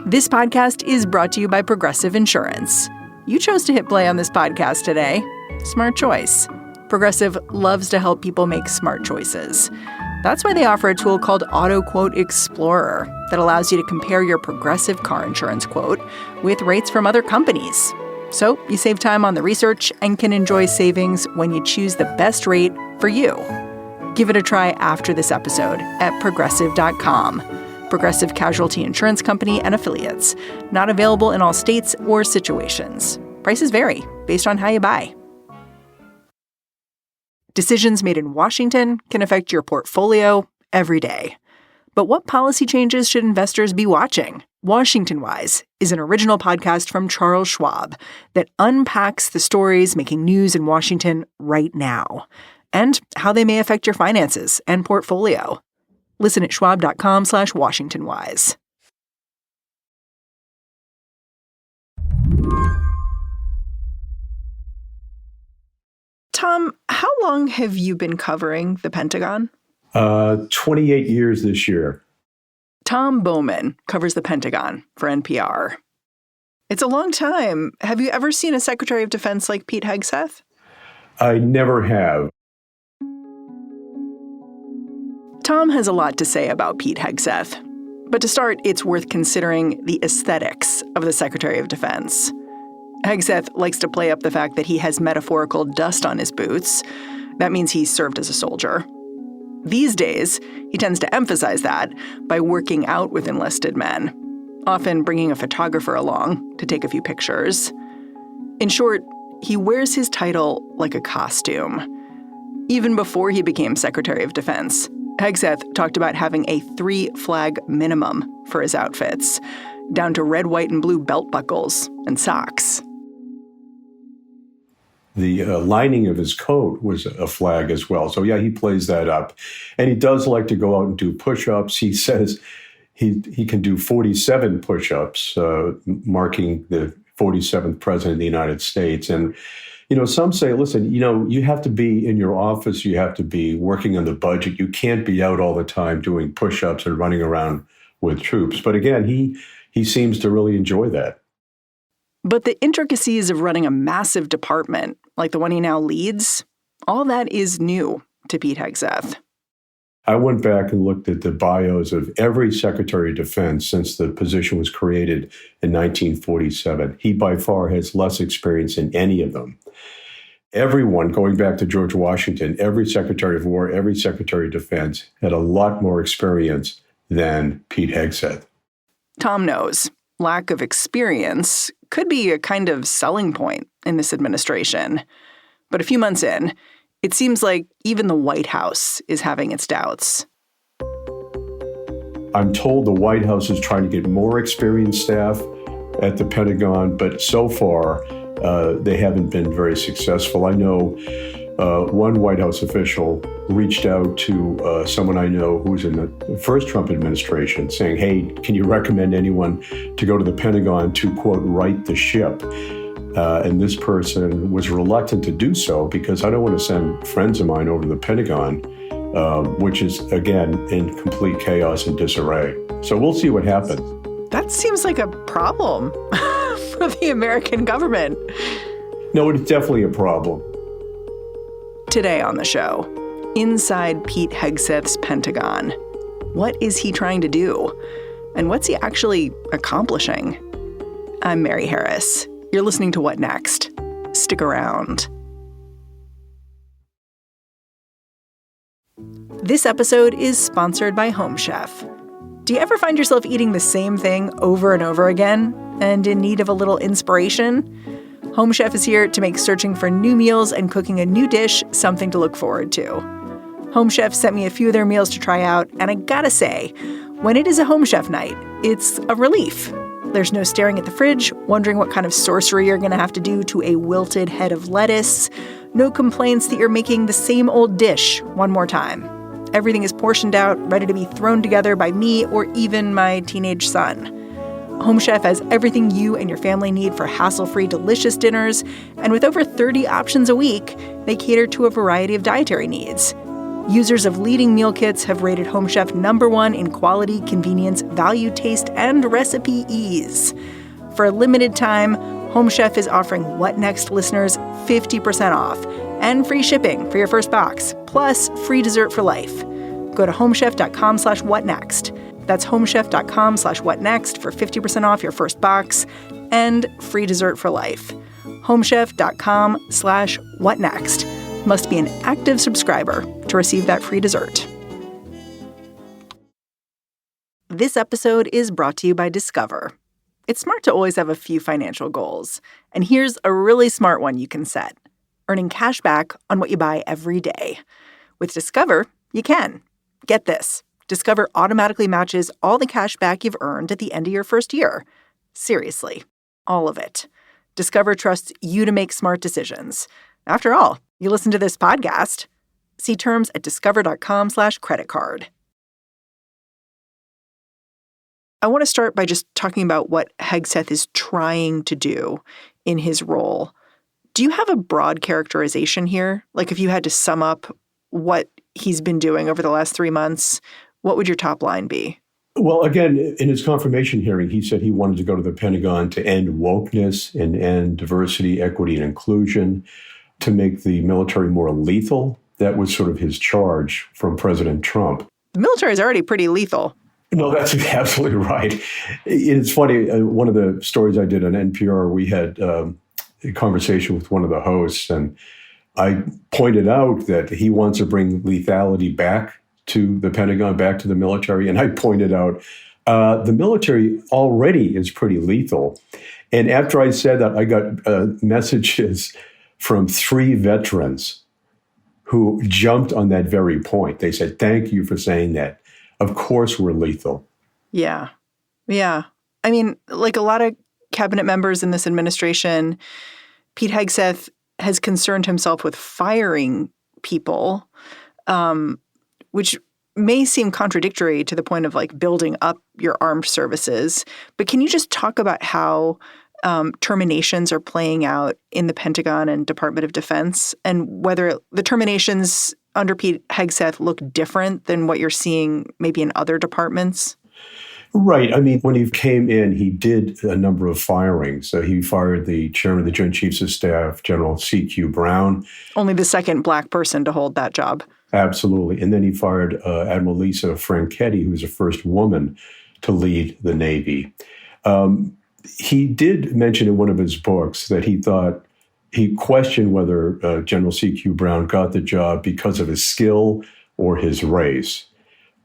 This podcast is brought to you by Progressive Insurance. You chose to hit play on this podcast today. Smart choice. Progressive loves to help people make smart choices. That's why they offer a tool called Auto Quote Explorer that allows you to compare your Progressive car insurance quote with rates from other companies. So you save time on the research and can enjoy savings when you choose the best rate for you. Give it a try after this episode at Progressive.com. Progressive Casualty Insurance Company and Affiliates. Not available in all states or situations. Prices vary based on how you buy. Decisions made in Washington can affect your portfolio every day. But what policy changes should investors be watching? Washington Wise is an original podcast from Charles Schwab that unpacks the stories making news in Washington right now and how they may affect your finances and portfolio. Listen at schwab.com/WashingtonWise. Tom, how long have you been covering the Pentagon? 28 years this year. Tom Bowman covers the Pentagon for NPR. It's a long time. Have you ever seen a Secretary of Defense like Pete Hegseth? I never have. Tom has a lot to say about Pete Hegseth. But to start, it's worth considering the aesthetics of the Secretary of Defense. Hegseth likes to play up the fact that he has metaphorical dust on his boots. That means he served as a soldier. These days, he tends to emphasize that by working out with enlisted men, often bringing a photographer along to take a few pictures. In short, he wears his title like a costume. Even before he became Secretary of Defense, Hegseth talked about having a 3-flag minimum for his outfits, down to red, white, and blue belt buckles and socks. The lining of his coat was a flag as well. So, yeah, he plays that up. And he does like to go out and do push-ups. He says he can do 47 push-ups, marking the 47th president of the United States. And, some say, listen, you have to be in your office. You have to be working on the budget. You can't be out all the time doing push-ups and running around with troops. But again, he seems to really enjoy that. But the intricacies of running a massive department, like the one he now leads, all that is new to Pete Hegseth. I went back and looked at the bios of every Secretary of Defense since the position was created in 1947. He by far has less experience in any of them. Everyone, going back to George Washington, every Secretary of War, every Secretary of Defense had a lot more experience than Pete Hegseth. Tom knows lack of experience could be a kind of selling point in this administration. But a few months in, it seems like even the White House is having its doubts. I'm told the White House is trying to get more experienced staff at the Pentagon, but so far they haven't been very successful. I know one White House official reached out to someone I know who was in the first Trump administration saying, hey, can you recommend anyone to go to the Pentagon to, quote, right the ship? And this person was reluctant to do so because I don't want to send friends of mine over to the Pentagon, which is, again, in complete chaos and disarray. So we'll see what happens. That seems like a problem for the American government. No, it's definitely a problem. Today on the show, inside Pete Hegseth's Pentagon. What is he trying to do? And what's he actually accomplishing? I'm Mary Harris. You're listening to What Next? Stick around. This episode is sponsored by Home Chef. Do you ever find yourself eating the same thing over and over again and in need of a little inspiration? Home Chef is here to make searching for new meals and cooking a new dish something to look forward to. Home Chef sent me a few of their meals to try out, and I gotta say, when it is a Home Chef night, it's a relief. There's no staring at the fridge, wondering what kind of sorcery you're gonna have to do to a wilted head of lettuce. No complaints that you're making the same old dish one more time. Everything is portioned out, ready to be thrown together by me or even my teenage son. Home Chef has everything you and your family need for hassle-free, delicious dinners, and with over 30 options a week, they cater to a variety of dietary needs. Users of leading meal kits have rated Home Chef #1 in quality, convenience, value, taste, and recipe ease. For a limited time, Home Chef is offering What Next listeners 50% off and free shipping for your first box, plus free dessert for life. Go to homechef.com/whatnext. That's homechef.com/whatnext for 50% off your first box and free dessert for life. homechef.com/whatnext. Must be an active subscriber to receive that free dessert. This episode is brought to you by Discover. It's smart to always have a few financial goals, and here's a really smart one you can set: earning cash back on what you buy every day. With Discover, you can. Get this. Discover automatically matches all the cash back you've earned at the end of your first year. Seriously, all of it. Discover trusts you to make smart decisions. After all, you listen to this podcast. See terms at discover.com/creditcard. I want to start by just talking about what Hegseth is trying to do in his role. Do you have a broad characterization here? Like, if you had to sum up what he's been doing over the last 3 months, what would your top line be? Well, again, in his confirmation hearing, he said he wanted to go to the Pentagon to end wokeness and end diversity, equity, and inclusion, to make the military more lethal. That was sort of his charge from President Trump. The military is already pretty lethal. No, that's absolutely right. It's funny. One of the stories I did on NPR, we had a conversation with one of the hosts, and I pointed out that he wants to bring lethality back to the Pentagon, back to the military. And I pointed out the military already is pretty lethal. And after I said that, I got messages from 3 veterans who jumped on that very point. They said, "Thank you for saying that. Of course we're lethal." Yeah. Yeah. I mean, like a lot of cabinet members in this administration, Pete Hegseth has concerned himself with firing people, which may seem contradictory to the point of like building up your armed services. But can you just talk about how terminations are playing out in the Pentagon and Department of Defense, and whether the terminations under Pete Hegseth look different than what you're seeing maybe in other departments? Right. I mean, when he came in, he did a number of firings. So he fired the chairman of the Joint Chiefs of Staff, General C.Q. Brown. Only the second Black person to hold that job. Absolutely. And then he fired Admiral Lisa Franchetti, who was the first woman to lead the Navy. He did mention in one of his books that he questioned whether General C.Q. Brown got the job because of his skill or his race,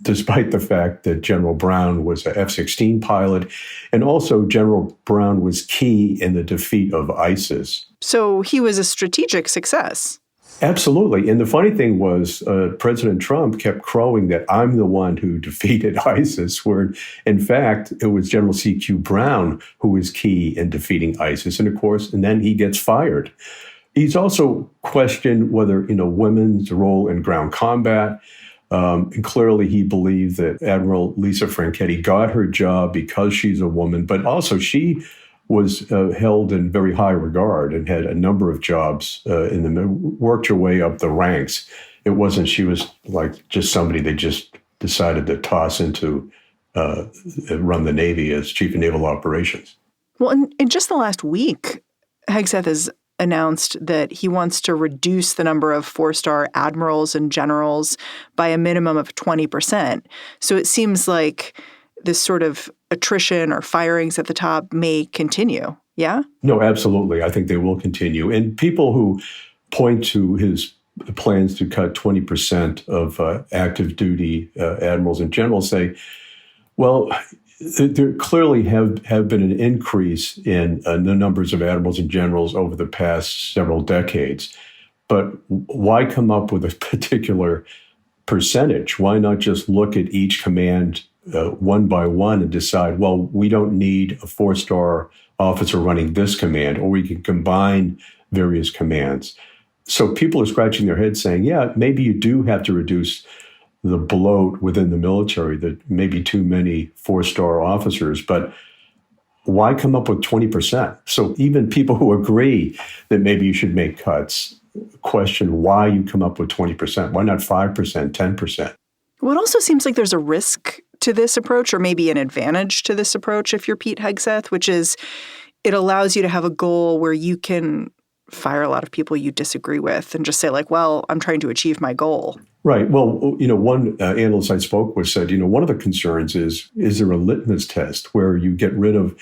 despite the fact that General Brown was an F-16 pilot, and also General Brown was key in the defeat of ISIS. So he was a strategic success. Absolutely. And the funny thing was, President Trump kept crowing that I'm the one who defeated ISIS, where in fact, it was General C.Q. Brown who was key in defeating ISIS. And of course, and then he gets fired. He's also questioned whether, women's role in ground combat. And clearly he believed that Admiral Lisa Franchetti got her job because she's a woman, but also she was held in very high regard and had a number of jobs worked her way up the ranks. It wasn't she was like just somebody they just decided to toss into run the Navy as Chief of Naval Operations. Well, in just the last week, Hegseth has announced that he wants to reduce the number of 4-star admirals and generals by a minimum of 20%. So it seems like this sort of attrition or firings at the top may continue. Yeah? No, absolutely. I think they will continue. And people who point to his plans to cut 20% of active duty admirals and generals say, well, there clearly have been an increase in the numbers of admirals and generals over the past several decades. But why come up with a particular percentage? Why not just look at each command one by one and decide, well, we don't need a 4-star officer running this command, or we can combine various commands. So people are scratching their heads saying, yeah, maybe you do have to reduce the bloat within the military, that maybe too many 4-star officers, but why come up with 20%? So even people who agree that maybe you should make cuts question why you come up with 20%. Why not 5%, 10%? Well, it also seems like there's a risk to this approach, or maybe an advantage to this approach if you're Pete Hegseth, which is it allows you to have a goal where you can fire a lot of people you disagree with and just say, like, well, I'm trying to achieve my goal. Right. Well, one analyst I spoke with said, one of the concerns is there a litmus test where you get rid of,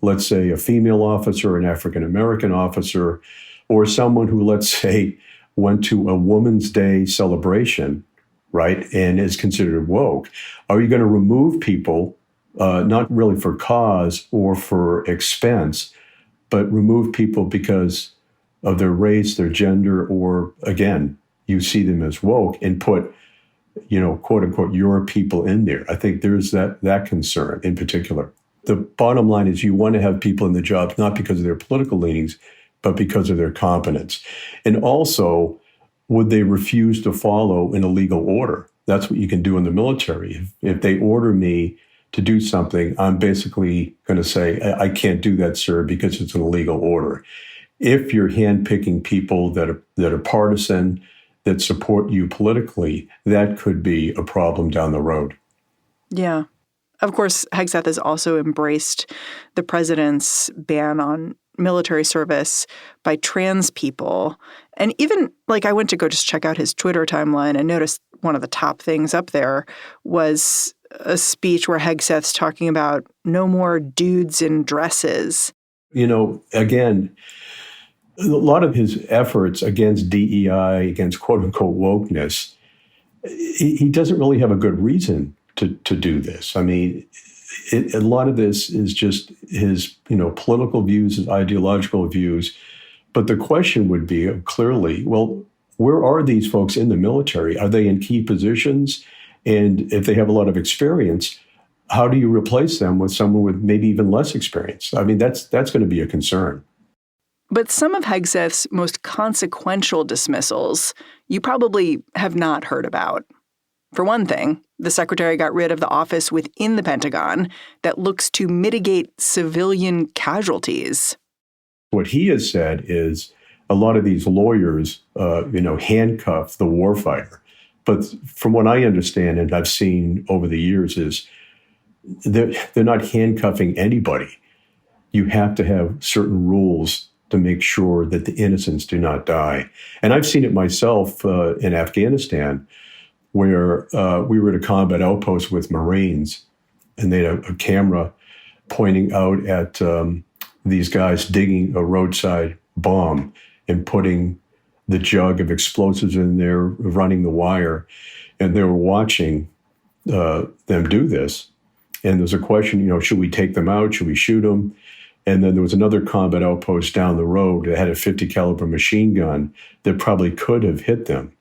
let's say, a female officer, an African-American officer, or someone who, let's say, went to a Women's Day celebration, right, and is considered woke. Are you going to remove people, not really for cause or for expense, but remove people because of their race, their gender, or, again, you see them as woke and put, quote unquote, your people in there? I think there's that concern in particular. The bottom line is you want to have people in the jobs, not because of their political leanings, but because of their competence. And also, would they refuse to follow an illegal order? That's what you can do in the military. If they order me to do something, I'm basically going to say, I can't do that, sir, because it's an illegal order. If you're handpicking people that are partisan, that support you politically, that could be a problem down the road. Yeah. Of course, Hegseth has also embraced the president's ban on military service by trans people. And even, I went to go just check out his Twitter timeline and noticed one of the top things up there was a speech where Hegseth's talking about no more dudes in dresses. Again, a lot of his efforts against DEI, against quote-unquote wokeness, he doesn't really have a good reason to do this. I mean, a lot of this is just his, political views, his ideological views. But the question would be clearly, well, where are these folks in the military? Are they in key positions? And if they have a lot of experience, how do you replace them with someone with maybe even less experience? I mean, that's going to be a concern. But some of Hegseth's most consequential dismissals you probably have not heard about. For one thing, the secretary got rid of the office within the Pentagon that looks to mitigate civilian casualties. What he has said is a lot of these lawyers, handcuff the warfighter. But from what I understand and I've seen over the years is they're not handcuffing anybody. You have to have certain rules to make sure that the innocents do not die. And I've seen it myself in Afghanistan, where we were at a combat outpost with Marines, and they had a camera pointing out at these guys digging a roadside bomb and putting the jug of explosives in there, running the wire. And they were watching them do this. And there's a question, should we take them out? Should we shoot them? And then there was another combat outpost down the road that had a 50 caliber machine gun that probably could have hit them.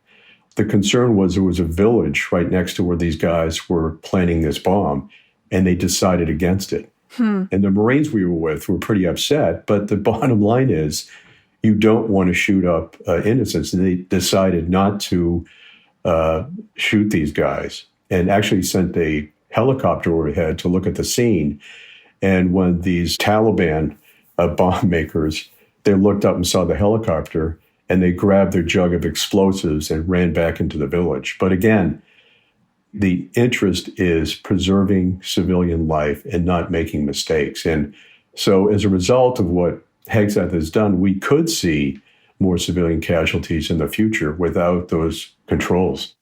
The concern was there was a village right next to where these guys were planting this bomb, and they decided against it. And the Marines we were with were pretty upset, but the bottom line is you don't want to shoot up innocents. And they decided not to shoot these guys and actually sent a helicopter overhead to look at the scene. And when these Taliban bomb makers, they looked up and saw the helicopter, and they grabbed their jug of explosives and ran back into the village. But again, the interest is preserving civilian life and not making mistakes. And so as a result of what Hegseth has done, we could see more civilian casualties in the future without those controls.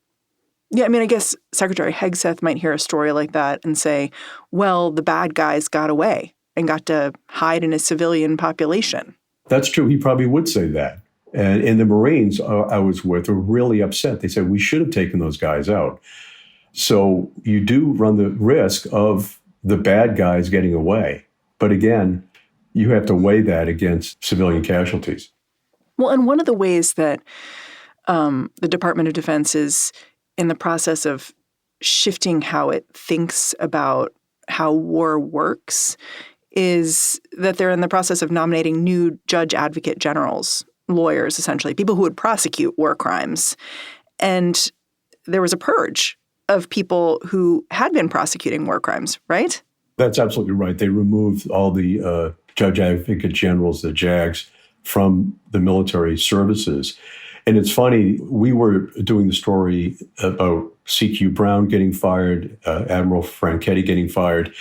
Yeah, I mean, I guess Secretary Hegseth might hear a story like that and say, well, the bad guys got away and got to hide in a civilian population. That's true. He probably would say that. And the Marines I was with were really upset. They said, we should have taken those guys out. So you do run the risk of the bad guys getting away. But again, you have to weigh that against civilian casualties. Well, and one of the ways that the Department of Defense is in the process of shifting how it thinks about how war works is that they're in the process of nominating new judge advocate generals, lawyers, essentially, people who would prosecute war crimes. And there was a purge of people who had been prosecuting war crimes, right? That's absolutely right. They removed all the judge advocate generals, the JAGs, from the military services. And it's funny, we were doing the story about C.Q. Brown getting fired, Admiral Franchetti getting fired.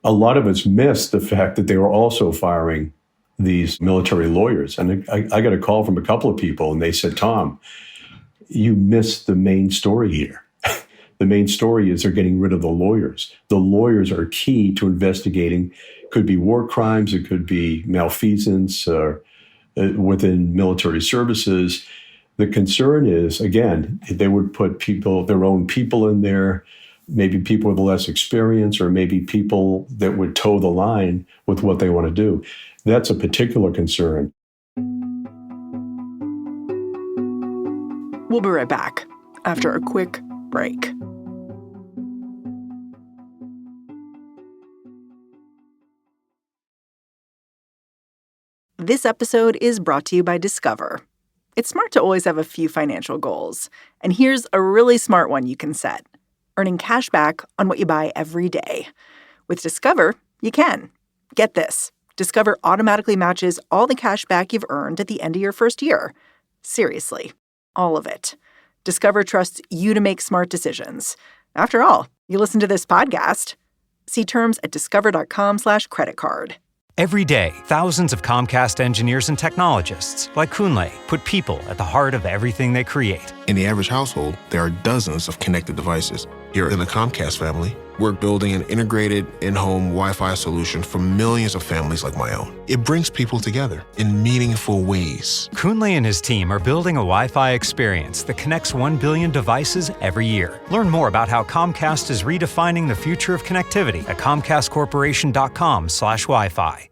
A lot of us missed the fact that they were also firing these military lawyers. And I got a call from a couple of people, and they said, Tom, you missed the main story here. The main story is they're getting rid of the lawyers. The lawyers are key to investigating. It could be war crimes, it could be malfeasance within military services. The concern is, again, they would put their own people in there, maybe people with less experience, or maybe people that would toe the line with what they want to do. That's a particular concern. We'll be right back after a quick break. This episode is brought to you by Discover. It's smart to always have a few financial goals, and here's a really smart one you can set: earning cash back on what you buy every day. With Discover, you can. Get this. Discover automatically matches all the cash back you've earned at the end of your first year. Seriously, all of it. Discover trusts you to make smart decisions. After all, you listen to this podcast. See terms at discover.com/creditcard. Every day, thousands of Comcast engineers and technologists, like Kunle, put people at the heart of everything they create. In the average household, there are dozens of connected devices. Here in the Comcast family, we're building an integrated in-home Wi-Fi solution for millions of families like my own. It brings people together in meaningful ways. Kunle and his team are building a Wi-Fi experience that connects 1 billion devices every year. Learn more about how Comcast is redefining the future of connectivity at comcastcorporation.com/Wi-Fi.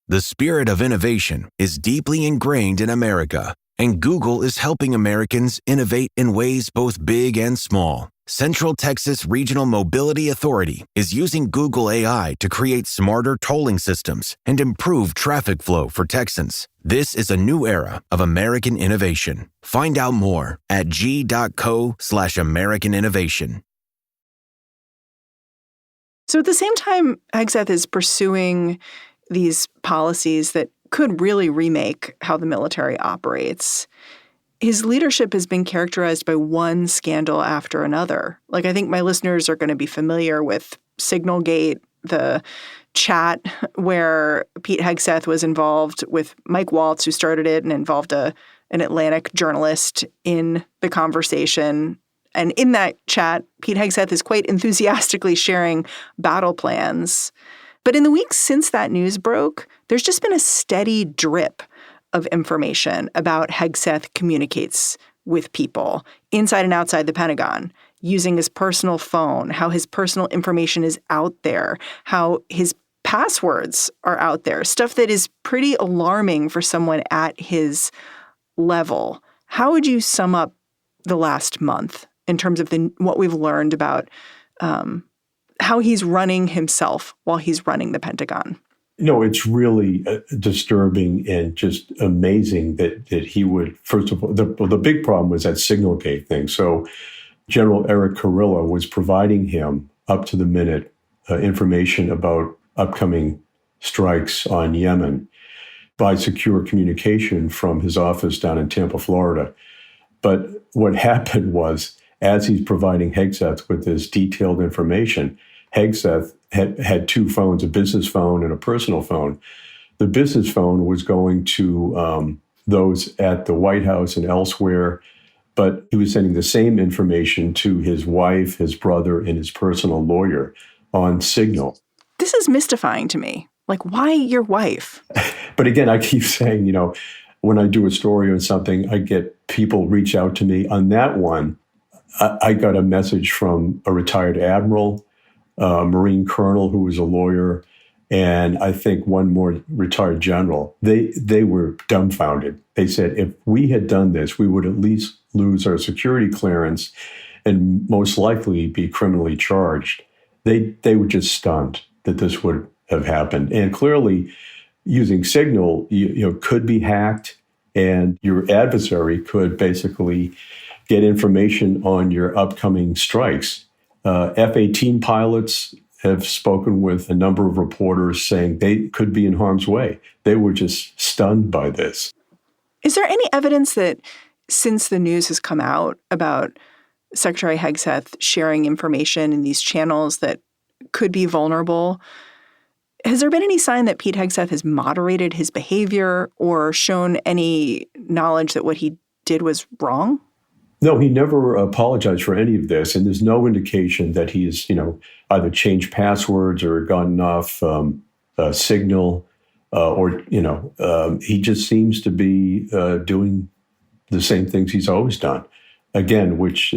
The spirit of innovation is deeply ingrained in America, and Google is helping Americans innovate in ways both big and small. Central Texas Regional Mobility Authority is using Google AI to create smarter tolling systems and improve traffic flow for Texans. This is a new era of American innovation. Find out more at g.co/American Innovation. So at the same time, Hegseth is pursuing these policies that could really remake how the military operates, his leadership has been characterized by one scandal after another. Like, I think my listeners are going to be familiar with Signalgate, the chat where Pete Hegseth was involved with Mike Waltz, who started it, and involved an Atlantic journalist in the conversation. And in that chat, Pete Hegseth is quite enthusiastically sharing battle plans. But in the weeks since that news broke, there's just been a steady drip of information about Hegseth communicates with people inside and outside the Pentagon, using his personal phone, how his personal information is out there, how his passwords are out there, stuff that is pretty alarming for someone at his level. How would you sum up the last month in terms of what we've learned about how he's running himself while he's running the Pentagon? No, it's really disturbing and just amazing that he would, first of all, the big problem was that Signalgate thing. So General Eric Kurilla was providing him up to the minute information about upcoming strikes on Yemen by secure communication from his office down in Tampa, Florida. But what happened was, as he's providing Hegseth with this detailed information, Hegseth had two phones, a business phone and a personal phone. The business phone was going to those at the White House and elsewhere, but he was sending the same information to his wife, his brother, and his personal lawyer on Signal. This is mystifying to me. Like, why your wife? But again, I keep saying, when I do a story or something, I get people reach out to me. On that one, I got a message from a retired admiral, a Marine colonel who was a lawyer, and I think one more retired general. They were dumbfounded. They said, if we had done this, we would at least lose our security clearance and most likely be criminally charged. They were just stunned that this would have happened. And clearly, using Signal, could be hacked, and your adversary could basically get information on your upcoming strikes. F-18 pilots have spoken with a number of reporters saying they could be in harm's way. They were just stunned by this. Is there any evidence that since the news has come out about Secretary Hegseth sharing information in these channels that could be vulnerable, has there been any sign that Pete Hegseth has moderated his behavior or shown any knowledge that what he did was wrong? No, he never apologized for any of this, and there's no indication that he's, either changed passwords or gotten off Signal, or he just seems to be doing the same things he's always done. Again, which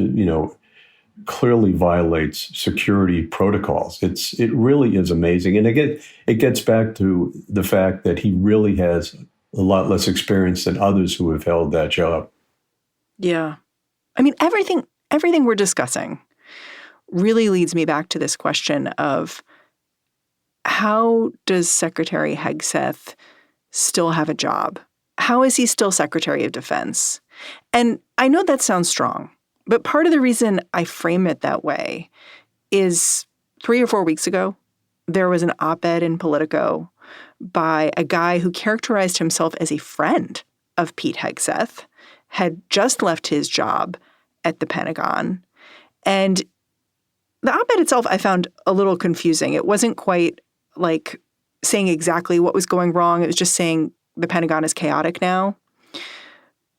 clearly violates security protocols. It really is amazing, and again, it gets back to the fact that he really has a lot less experience than others who have held that job. Yeah. I mean, everything we're discussing really leads me back to this question of how does Secretary Hegseth still have a job? How is he still Secretary of Defense? And I know that sounds strong, but part of the reason I frame it that way is 3 or 4 weeks ago, there was an op-ed in Politico by a guy who characterized himself as a friend of Pete Hegseth, had just left his job at the Pentagon. And the op-ed itself I found a little confusing. It wasn't quite like saying exactly what was going wrong. It was just saying the Pentagon is chaotic now.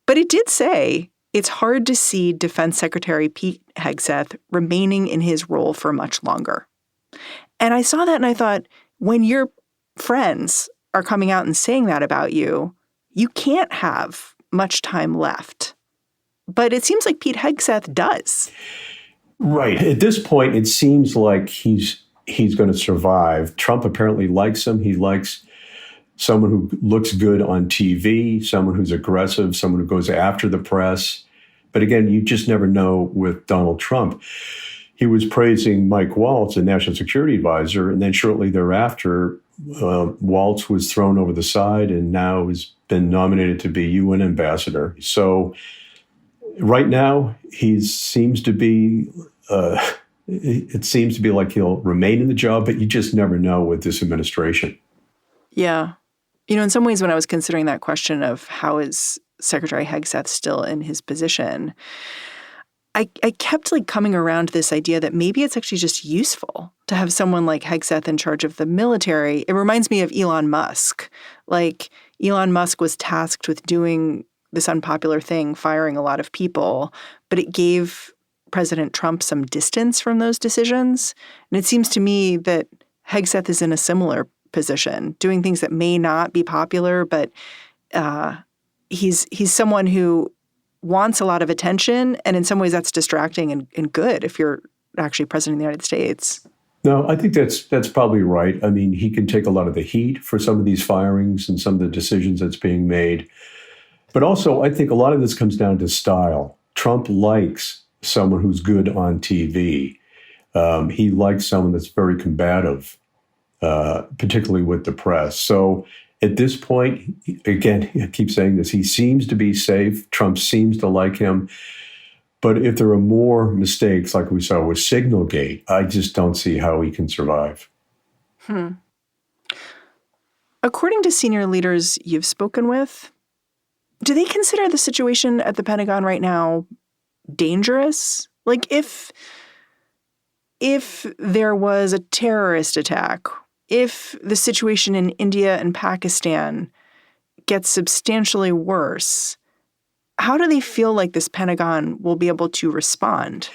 But it did say it's hard to see Defense Secretary Pete Hegseth remaining in his role for much longer. And I saw that and I thought, when your friends are coming out and saying that about you, you can't have much time left. But it seems like Pete Hegseth does. Right. At this point, it seems like he's going to survive. Trump apparently likes him. He likes someone who looks good on TV, someone who's aggressive, someone who goes after the press. But again, you just never know with Donald Trump. He was praising Mike Waltz, the national security advisor, and then shortly thereafter, Waltz was thrown over the side and now has been nominated to be UN ambassador. So right now, it seems to be like he'll remain in the job, but you just never know with this administration. Yeah. In some ways, when I was considering that question of how is Secretary Hegseth still in his position, I kept coming around to this idea that maybe it's actually just useful to have someone like Hegseth in charge of the military. It reminds me of Elon Musk. Elon Musk was tasked with doing this unpopular thing, firing a lot of people, but it gave President Trump some distance from those decisions. And it seems to me that Hegseth is in a similar position, doing things that may not be popular, but he's someone who wants a lot of attention, and in some ways that's distracting and good if you're actually president of the United States. No, I think that's probably right. I mean, he can take a lot of the heat for some of these firings and some of the decisions that's being made. But also, I think a lot of this comes down to style. Trump likes someone who's good on TV. He likes someone that's very combative, particularly with the press. So at this point, again, I keep saying this, he seems to be safe. Trump seems to like him. But if there are more mistakes like we saw with Signalgate, I just don't see how he can survive. According to senior leaders you've spoken with, do they consider the situation at the Pentagon right now dangerous? If there was a terrorist attack, if the situation in India and Pakistan gets substantially worse, how do they feel like this Pentagon will be able to respond?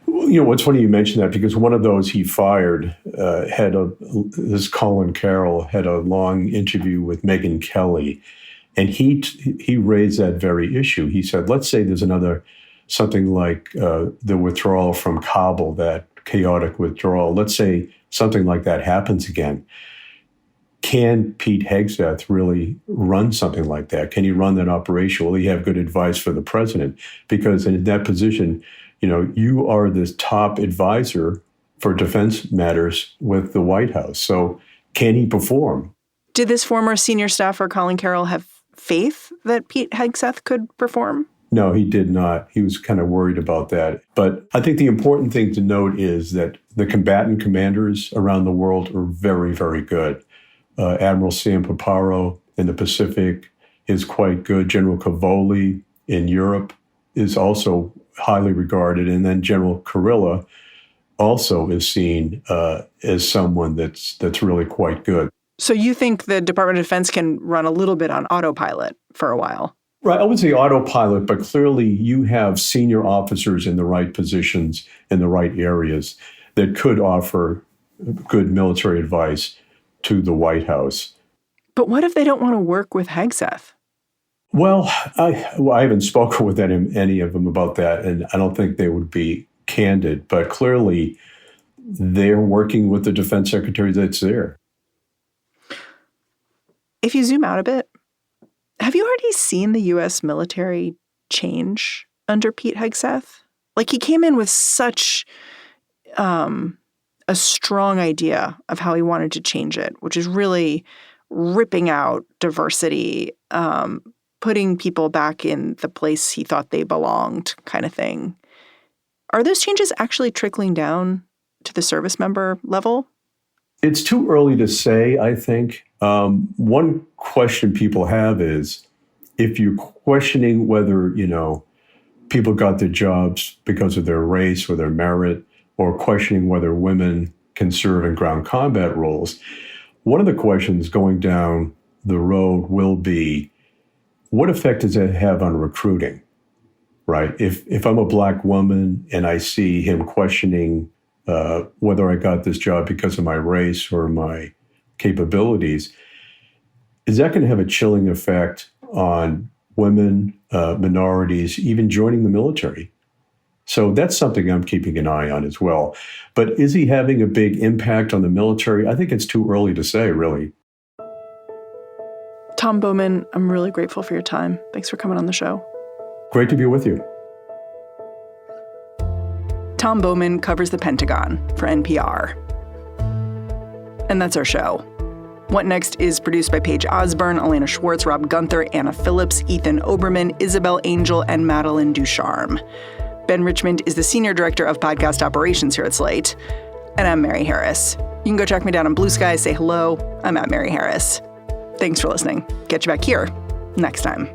What's funny you mentioned that, because one of those he fired this Colin Carroll had a long interview with Megyn Kelly, and he raised that very issue. He said, let's say there's something like the withdrawal from Kabul, that chaotic withdrawal. Let's say something like that happens again. Can Pete Hegseth really run something like that? Can he run that operation? Will he have good advice for the president? Because in that position, you are the top advisor for defense matters with the White House. So can he perform? Did this former senior staffer, Colin Carroll, have faith that Pete Hegseth could perform? No, he did not. He was kind of worried about that. But I think the important thing to note is that the combatant commanders around the world are very, very good. Admiral Sam Paparo in the Pacific is quite good. General Cavoli in Europe is also highly regarded. And then General Kurilla also is seen as someone that's really quite good. So you think the Department of Defense can run a little bit on autopilot for a while? Right. I would say autopilot, but clearly you have senior officers in the right positions in the right areas that could offer good military advice to the White House. But what if they don't want to work with Hegseth? Well, I haven't spoken with any of them about that, and I don't think they would be candid. But clearly, they're working with the defense secretary that's there. If you zoom out a bit, have you already seen the U.S. military change under Pete Hegseth? Like, he came in with such a strong idea of how he wanted to change it, which is really ripping out diversity, putting people back in the place he thought they belonged, kind of thing. Are those changes actually trickling down to the service member level? It's too early to say, I think. One question people have is, if you're questioning whether, people got their jobs because of their race or their merit, or questioning whether women can serve in ground combat roles, one of the questions going down the road will be, what effect does that have on recruiting, right? If I'm a Black woman and I see him questioning whether I got this job because of my race or my capabilities, is that going to have a chilling effect on women, minorities, even joining the military? So that's something I'm keeping an eye on as well. But is he having a big impact on the military? I think it's too early to say, really. Tom Bowman, I'm really grateful for your time. Thanks for coming on the show. Great to be with you. Tom Bowman covers the Pentagon for NPR. And that's our show. What Next is produced by Paige Osburn, Elena Schwartz, Rob Gunther, Anna Phillips, Ethan Oberman, Isabel Angell, and Madeline Ducharme. Ben Richmond is the Senior Director of Podcast Operations here at Slate. And I'm Mary Harris. You can go track me down on Blue Sky, say hello. I'm at Mary Harris. Thanks for listening. Catch you back here next time.